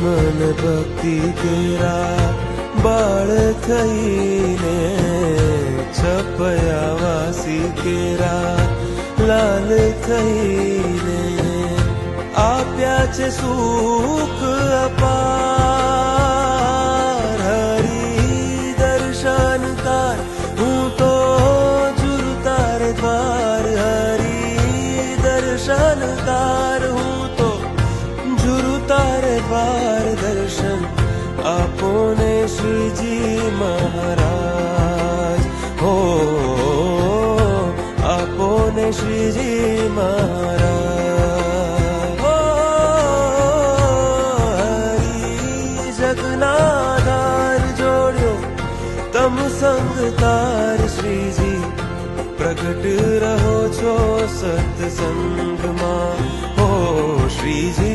मन भक्ति केरा बाळ थईने छपयावासी केरा लाल थईने आप्याचे सुख अपार हरी दर्शनकार हूँ तो जुरतार द्वार हरी दर्शनकार हूँ तो जुरतार द्वार दर्शन आपने श्रीजी महाराज हो आपने श्रीजी महाराज हो हरी जगनाधार जोड़ो तम संगतार श्रीजी प्रगट रहो छो सत्संग मां हो श्रीजी